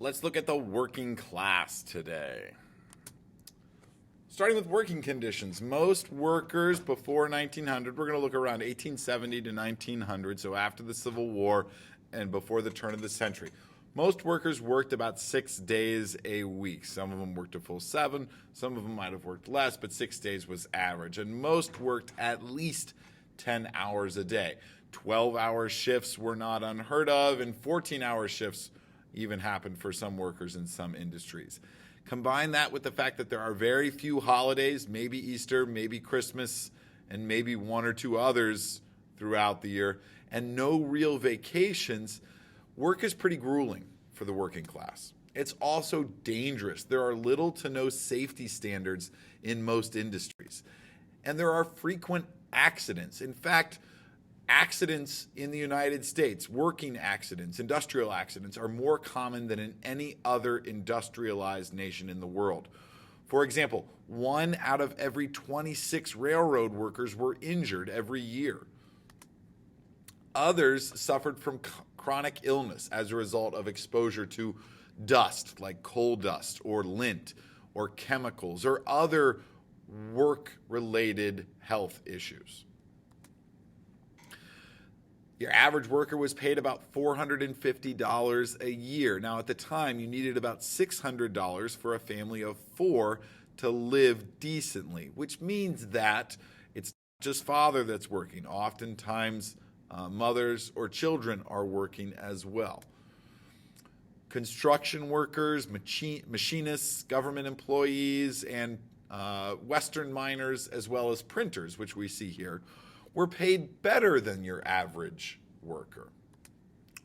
Let's look at the working class today. Starting with working conditions, most workers before 1900, we're going to look around 1870 to 1900, so after the Civil War and before the turn of the century. Most workers worked about 6 days a week. Some of them worked a full 7, some of them might have worked less, but 6 days was average. And most worked at least 10 hours a day. 12-hour shifts were not unheard of, and 14-hour shifts even happened for some workers in some industries. Combine that with the fact that there are very few holidays, maybe Easter, maybe Christmas, and maybe one or two others throughout the year, and no real vacations. Work is pretty grueling for the working class. It's also dangerous. There are little to no safety standards in most industries, and there are frequent accidents. In fact, accidents in the United States, working accidents, industrial accidents, are more common than in any other industrialized nation in the world. For example, 1 out of every 26 railroad workers were injured every year. Others suffered from chronic illness as a result of exposure to dust, like coal dust or lint or chemicals or other work-related health issues. Your average worker was paid about $450 a year. Now, at the time, you needed about $600 for a family of 4 to live decently, which means that it's not just father that's working. Oftentimes, mothers or children are working as well. Construction workers, machinists, government employees, and Western miners, as well as printers, which we see here, were paid better than your average worker.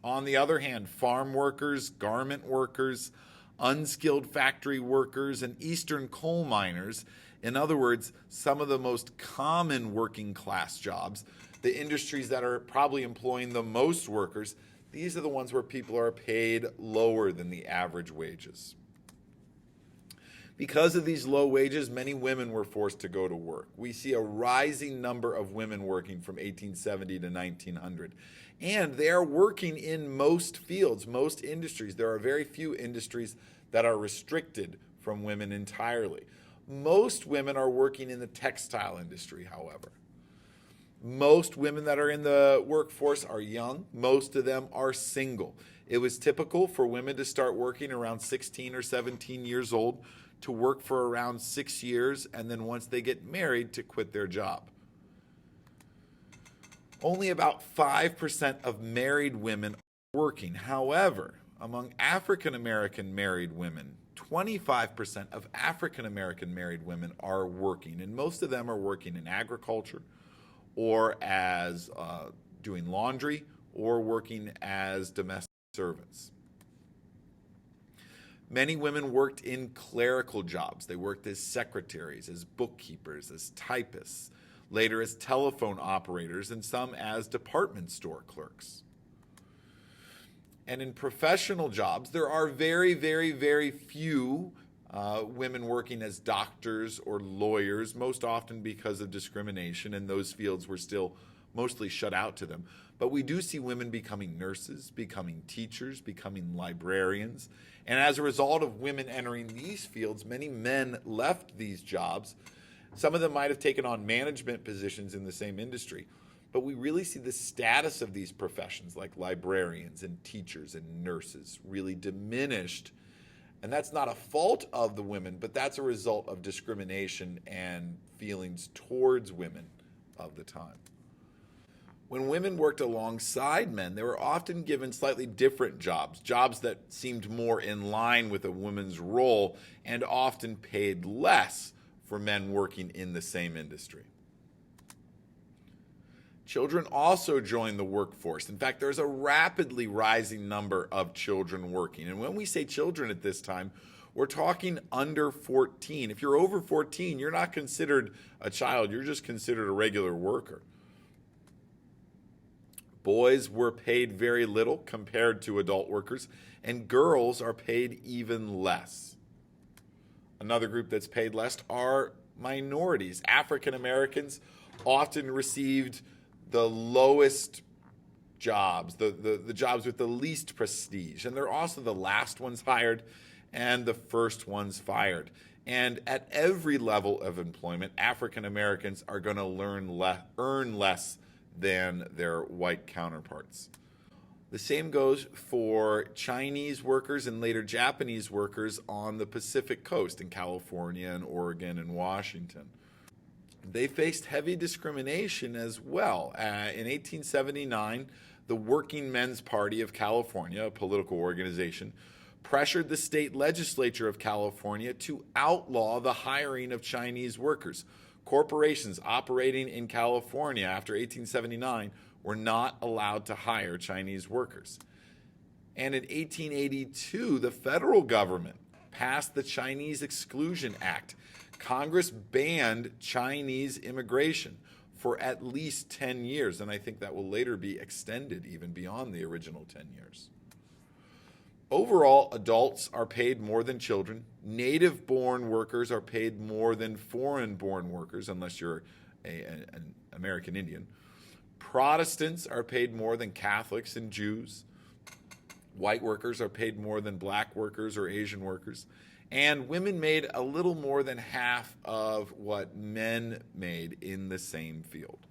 On the other hand, farm workers, garment workers, unskilled factory workers, and eastern coal miners, in other words, some of the most common working class jobs, the industries that are probably employing the most workers, these are the ones where people are paid lower than the average wages. Because of these low wages, many women were forced to go to work. We see a rising number of women working from 1870 to 1900. And they are working in most fields, most industries. There are very few industries that are restricted from women entirely. Most women are working in the textile industry, however. Most women that are in the workforce are young. Most of them are single. It was typical for women to start working around 16 or 17 years old, to work for around 6 years, and then once they get married, to quit their job. Only about 5% of married women are working. However, among African American married women, 25% of African American married women are working, and most of them are working in agriculture or as doing laundry or working as domestic servants. Many women worked in clerical jobs. They worked as secretaries, as bookkeepers, as typists, later as telephone operators, and some as department store clerks. And in professional jobs, there are very, very, very few women working as doctors or lawyers, most often because of discrimination, and those fields were still mostly shut out to them. But we do see women becoming nurses, becoming teachers, becoming librarians. And as a result of women entering these fields, many men left these jobs. Some of them might have taken on management positions in the same industry. But we really see the status of these professions, like librarians and teachers and nurses, really diminished. And that's not a fault of the women, but that's a result of discrimination and feelings towards women of the time. When women worked alongside men, they were often given slightly different jobs, jobs that seemed more in line with a woman's role and often paid less for men working in the same industry. Children also joined the workforce. In fact, there's a rapidly rising number of children working. And when we say children at this time, we're talking under 14. If you're over 14, you're not considered a child, you're just considered a regular worker. Boys were paid very little compared to adult workers, and girls are paid even less. Another group that's paid less are minorities. African Americans often received the lowest jobs, the jobs with the least prestige. And they're also the last ones hired and the first ones fired. And at every level of employment, African Americans are going to earn less than their white counterparts. The same goes for Chinese workers and later Japanese workers on the Pacific Coast in California and Oregon and Washington. They faced heavy discrimination as well. In 1879, the Working Men's Party of California, a political organization, pressured the state legislature of California to outlaw the hiring of Chinese workers. Corporations operating in California after 1879 were not allowed to hire Chinese workers. And in 1882, the federal government passed the Chinese Exclusion Act. Congress banned Chinese immigration for at least 10 years, and I think that will later be extended even beyond the original 10 years. Overall, adults are paid more than children. Native-born workers are paid more than foreign-born workers, unless you're an American Indian. Protestants are paid more than Catholics and Jews. White workers are paid more than black workers or Asian workers. And women made a little more than half of what men made in the same field.